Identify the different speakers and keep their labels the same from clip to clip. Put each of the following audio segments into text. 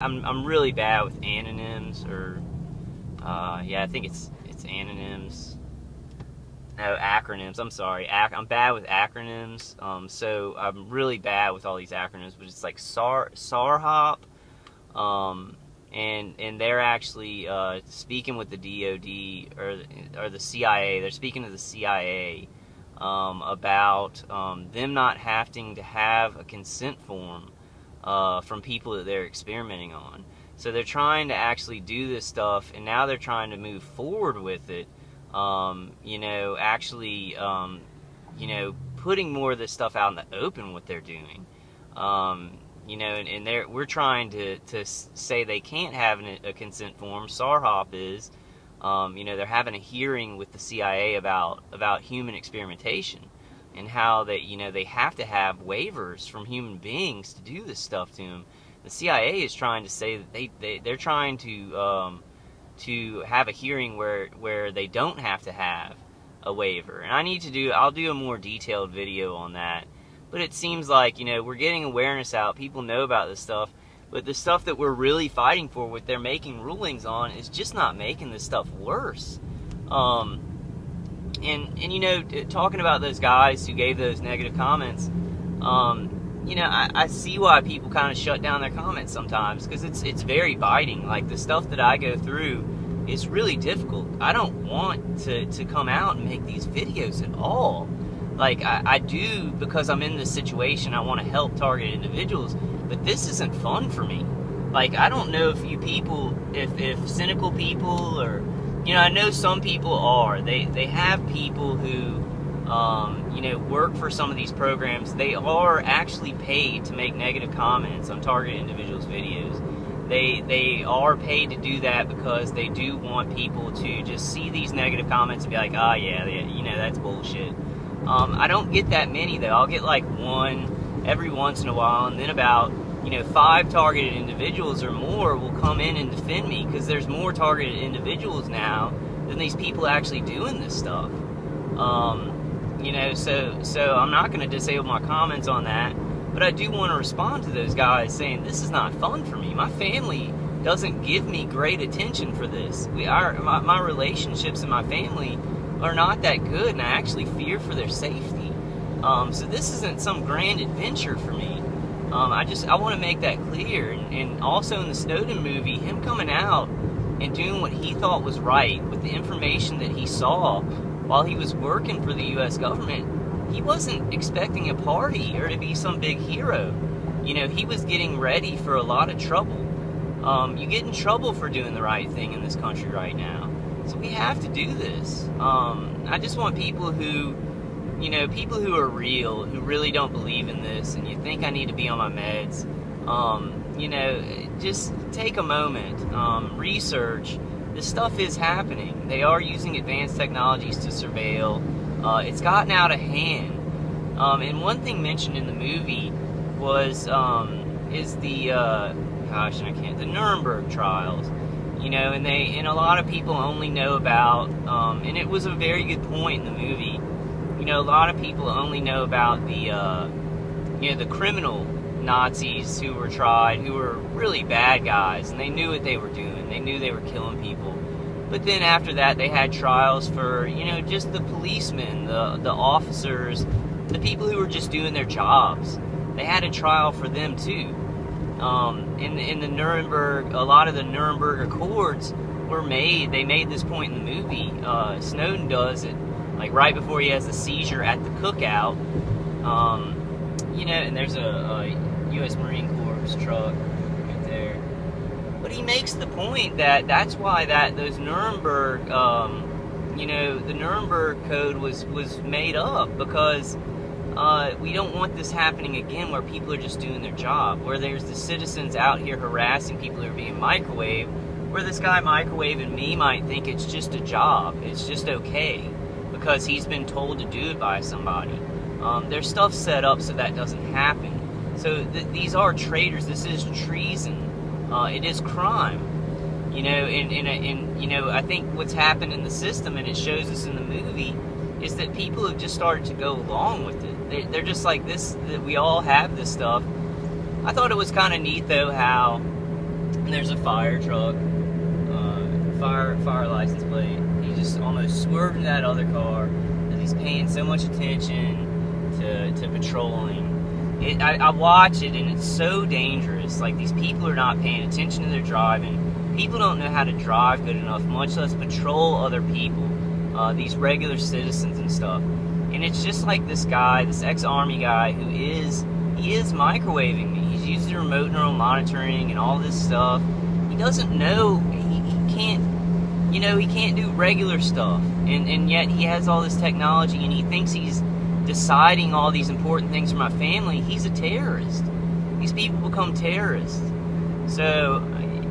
Speaker 1: I'm really bad with anonyms, or yeah, I think it's anonyms. No, acronyms. I'm sorry. I'm bad with acronyms. So I'm really bad with all these acronyms, but it's like SARHOP, and they're actually speaking with the DoD or the CIA. They're speaking to the CIA about them not having to have a consent form from people that they're experimenting on. So they're trying to actually do this stuff, and now they're trying to move forward with it. Putting more of this stuff out in the open, what they're doing. We're trying to say they can't have a consent form. SARHOP is, they're having a hearing with the CIA about human experimentation and how they have to have waivers from human beings to do this stuff to them. The CIA is trying to say that they're trying to have a hearing where they don't have to have a waiver. And I'll do a more detailed video on that. But it seems like, we're getting awareness out. People know about this stuff. But the stuff that we're really fighting for, what they're making rulings on, is just not making this stuff worse. Talking about those guys who gave those negative comments, I see why people kind of shut down their comments sometimes, because it's very biting. Like, the stuff that I go through is really difficult. I don't want to come out and make these videos at all. Like, I do, because I'm in this situation. I want to help targeted individuals, but this isn't fun for me. Like, I don't know if you people, if cynical people, or, I know some people are. They have people who, work for some of these programs. They are actually paid to make negative comments on targeted individuals' videos. They are paid to do that because they do want people to just see these negative comments and be like, that's bullshit. I don't get that many, though. I'll get like one every once in a while, and then about 5 targeted individuals or more will come in and defend me, because there's more targeted individuals now than these people actually doing this stuff. So I'm not going to disable my comments on that, but I do want to respond to those guys saying this is not fun for me. My family doesn't give me great attention for this. My relationships in my family are not that good, and I actually fear for their safety. So this isn't some grand adventure for me. I want to make that clear. And also in the Snowden movie, him coming out and doing what he thought was right with the information that he saw while he was working for the U.S. government, he wasn't expecting a party or to be some big hero. He was getting ready for a lot of trouble. You get in trouble for doing the right thing in this country right now. So we have to do this. I just want people who are real, who really don't believe in this, and you think I need to be on my meds, just take a moment, research. This stuff is happening. They are using advanced technologies to surveil. It's gotten out of hand. And one thing mentioned in the movie was the Nuremberg trials. And a lot of people only know about, and it was a very good point in the movie. A lot of people only know about the criminal Nazis who were tried, who were really bad guys, and they knew what they were doing. They knew they were killing people. But then after that, they had trials for, just the policemen, the officers, the people who were just doing their jobs. They had a trial for them too. In the Nuremberg, a lot of the Nuremberg Accords were made. They made this point in the movie. Snowden does it, like right before he has the seizure at the cookout. And there's a U.S. Marine Corps truck right there. But he makes the point that that's why those Nuremberg, the Nuremberg Code was made up, because we don't want this happening again, where people are just doing their job, where there's the citizens out here harassing people who are being microwaved, where this guy microwaving me might think it's just a job, it's just okay, because he's been told to do it by somebody. There's stuff set up so that doesn't happen. So these are traitors. This is treason. It is crime. I think what's happened in the system, and it shows us in the movie, is that people have just started to go along with it. They're just like this, that we all have this stuff. I thought it was kind of neat, though, how And there's a fire truck, fire license plate. He just almost swerved into that other car because he's paying so much attention to patrolling. I watch it, and it's so dangerous. Like, these people are not paying attention to their driving. People don't know how to drive good enough, much less patrol other people, these regular citizens and stuff. And it's just like this guy, this ex-army guy, he is microwaving me. He's using remote neural monitoring and all this stuff. He doesn't know, he can't, he can't do regular stuff. And yet he has all this technology, and he thinks he's deciding all these important things for my family. He's a terrorist. These people become terrorists. So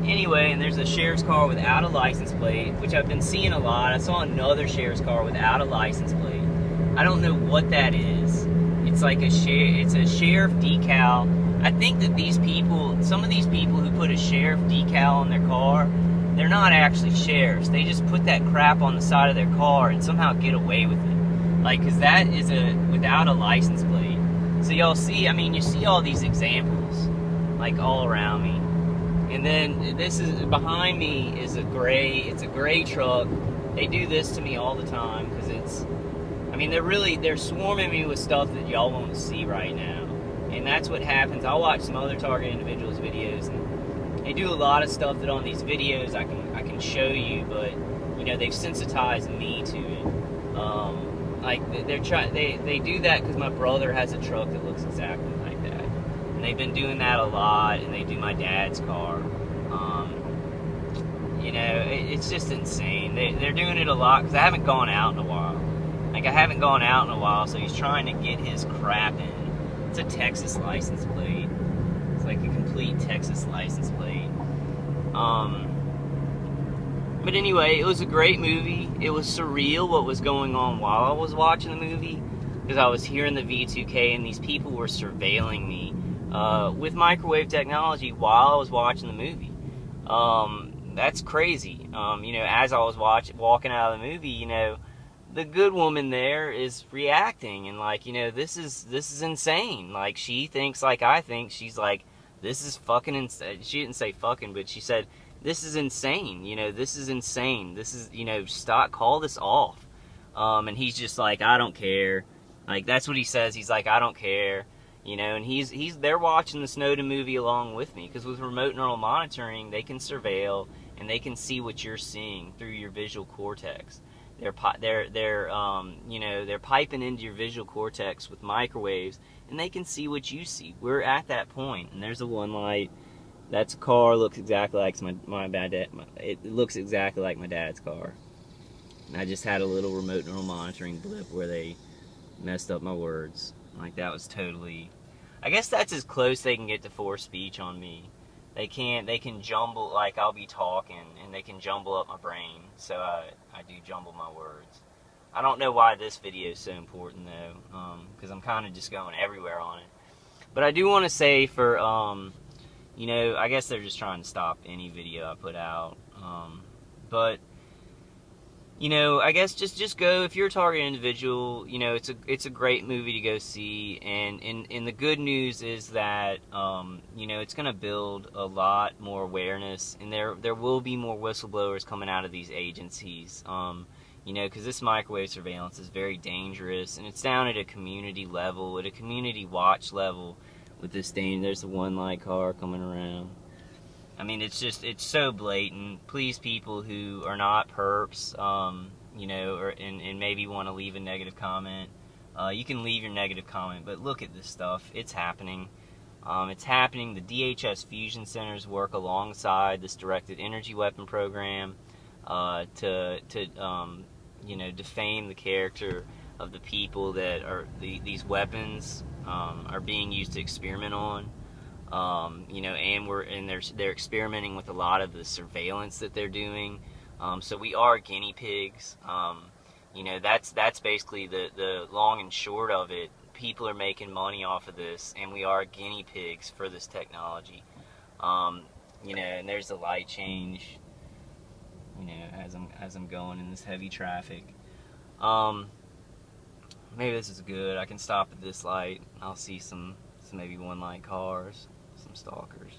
Speaker 1: anyway, and there's a sheriff's car without a license plate, which I've been seeing a lot. I saw another sheriff's car without a license plate. I don't know what that is. It's like it's a sheriff decal. I think that these people, some of these people who put a sheriff decal on their car, they're not actually sheriffs. They just put that crap on the side of their car and somehow get away with it. Like, because that is without a license plate. So y'all see, you see all these examples, like, all around me. And then this is, behind me is it's a gray truck. They do this to me all the time, because they're swarming me with stuff that y'all won't see right now. And that's what happens. I'll watch some other Target Individuals videos, and they do a lot of stuff that on these videos I can show you, but, they've sensitized me to it. Like, they do that because my brother has a truck that looks exactly like that. And they've been doing that a lot, and they do my dad's car. It's just insane. They're doing it a lot because I haven't gone out in a while. So he's trying to get his crap in. It's a Texas license plate. It's like a complete Texas license plate. But anyway, it was a great movie. It was surreal what was going on while I was watching the movie, because I was hearing the V2K and these people were surveilling me with microwave technology while I was watching the movie. That's crazy. As I was walking out of the movie, the good woman there is reacting and like, this is insane. Like, she thinks like I think. She's like, this is fucking insane. She didn't say fucking, but she said, this is insane. This is insane. This is, stop, call this off. And he's just like, I don't care. Like, that's what he says. He's like, I don't care. And they're watching the Snowden movie along with me, because with remote neural monitoring, they can surveil and they can see what you're seeing through your visual cortex. They're piping into your visual cortex with microwaves, and they can see what you see. We're at that point, and there's a one light. That's a car, looks exactly like it looks exactly like my dad's car. And I just had a little remote neural monitoring blip where they messed up my words. Like, that was totally, I guess that's as close they can get to forced speech on me. They can jumble, like, I'll be talking, and they can jumble up my brain, so I do jumble my words. I don't know why this video is so important, though, because I'm kind of just going everywhere on it. But I do want to say for, I guess they're just trying to stop any video I put out. But I guess just go, if you're a target individual, it's a great movie to go see, and the good news is that it's going to build a lot more awareness, and there will be more whistleblowers coming out of these agencies, because this microwave surveillance is very dangerous, and it's down at a community level, at a community watch level with this thing. There's the one light car coming around. It's so blatant. Please, people who are not perps, and maybe want to leave a negative comment, you can leave your negative comment, but look at this stuff. It's happening. It's happening. The DHS fusion centers work alongside this directed energy weapon program to defame the character of the people that are these weapons are being used to experiment on. And they're experimenting with a lot of the surveillance that they're doing. So we are guinea pigs. That's basically the long and short of it. People are making money off of this, and we are guinea pigs for this technology. And there's the light change. As I'm going in this heavy traffic. Maybe this is good. I can stop at this light. I'll see some maybe one light cars. Some stalkers.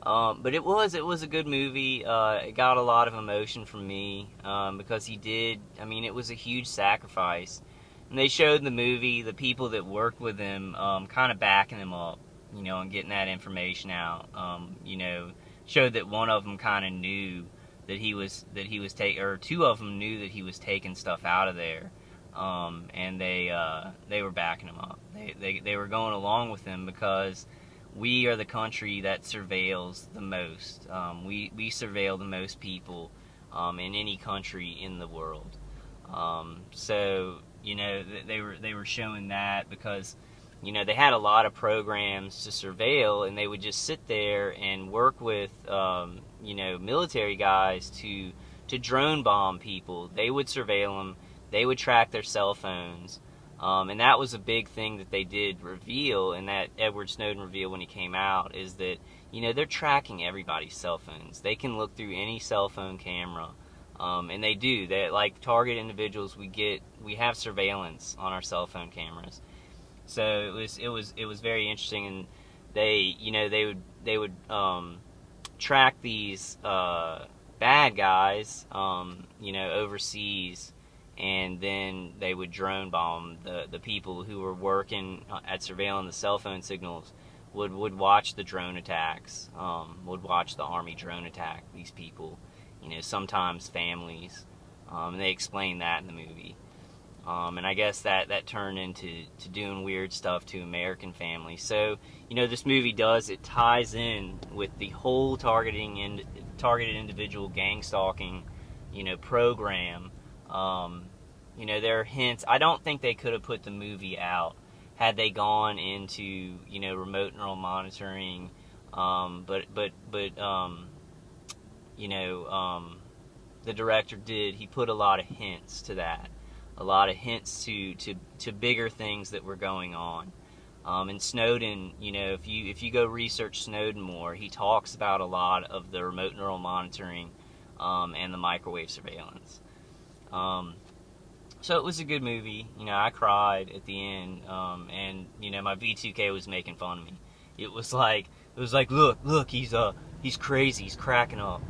Speaker 1: But it was a good movie. It got a lot of emotion from me, because he did. I mean, it was a huge sacrifice, and they showed in the movie the people that worked with him, kind of backing him up, and getting that information out. Showed that one of them kind of knew that he was taking, or two of them knew that he was taking stuff out of there, and they were backing him up. They were going along with him because we are the country that surveils the most. We surveil the most people in any country in the world. So they were showing that because they had a lot of programs to surveil, and they would just sit there and work with military guys to drone bomb people. They would surveil them. They would track their cell phones. And that was a big thing that they did reveal, and that Edward Snowden revealed when he came out, is that, they're tracking everybody's cell phones. They can look through any cell phone camera, and they do. They, like target individuals, we have surveillance on our cell phone cameras. So it was very interesting, and they would track these bad guys, overseas. And then they would drone bomb the people who were working at surveilling the cell phone signals. Would watch the drone attacks, would watch the Army drone attack these people, sometimes families, and they explained that in the movie. And I guess that turned into doing weird stuff to American families. So this movie it ties in with the whole targeted individual gang stalking program. There are hints. I don't think they could have put the movie out had they gone into, remote neural monitoring. But the director did. He put a lot of hints to that. A lot of hints to bigger things that were going on. And Snowden, if you go research Snowden more, he talks about a lot of the remote neural monitoring, and the microwave surveillance. So it was a good movie. I cried at the end, and my V2K was making fun of me. It was like, look, he's crazy, he's cracking up.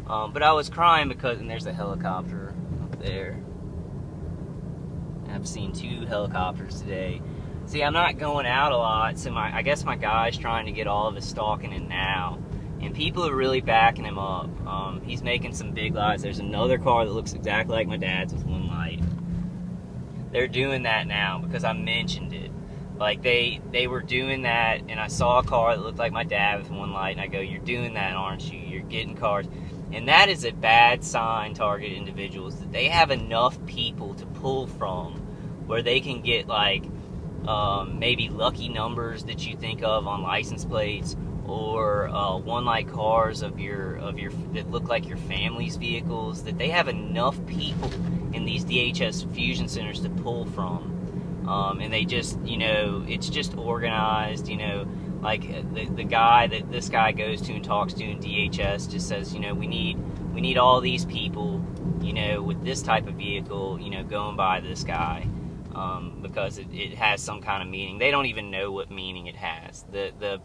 Speaker 1: But I was crying because, and there's a helicopter up there. I've seen 2 helicopters today. See, I'm not going out a lot, so I guess my guy's trying to get all of his stalking in now. And people are really backing him up. He's making some big lies. There's another car that looks exactly like my dad's with one light. They're doing that now because I mentioned it. Like, they were doing that, and I saw a car that looked like my dad with one light, and I go, you're doing that, aren't you? You're getting cars. And that is a bad sign, target individuals, that they have enough people to pull from where they can get, like, maybe lucky numbers that you think of on license plates, or one-light cars of your that look like your family's vehicles, that they have enough people in these DHS fusion centers to pull from. And they just, it's just organized, like the guy that this guy goes to and talks to in DHS just says, we need all these people, with this type of vehicle, going by this guy, because it has some kind of meaning. They don't even know what meaning it has. The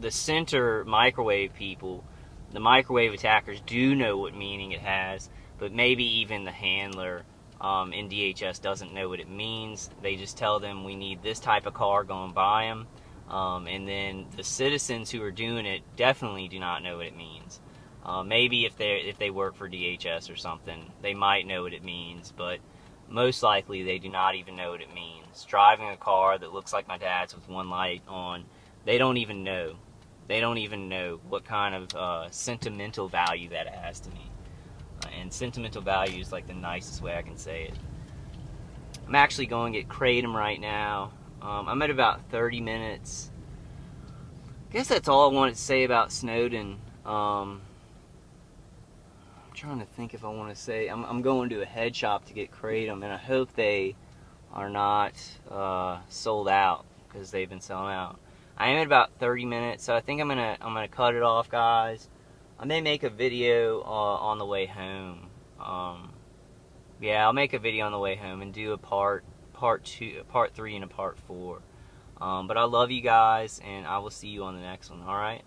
Speaker 1: center microwave people, the microwave attackers do know what meaning it has, but maybe even the handler in DHS doesn't know what it means. They just tell them we need this type of car going by them, and then the citizens who are doing it definitely do not know what it means. Maybe if they work for DHS or something, they might know what it means, but most likely they do not even know what it means. Driving a car that looks like my dad's with one light on, they don't even know. They don't even know what kind of sentimental value that has to me. And sentimental value is like the nicest way I can say it. I'm actually going to get Kratom right now. I'm at about 30 minutes. I guess that's all I wanted to say about Snowden. I'm trying to think if I want to say. I'm going to a head shop to get Kratom, and I hope they are not sold out, because they've been selling out. I am at about 30 minutes, so I think I'm gonna cut it off, guys. I may make a video on the way home. Yeah, I'll make a video on the way home and do a part 3 and a part 4. But I love you guys, and I will see you on the next one. All right.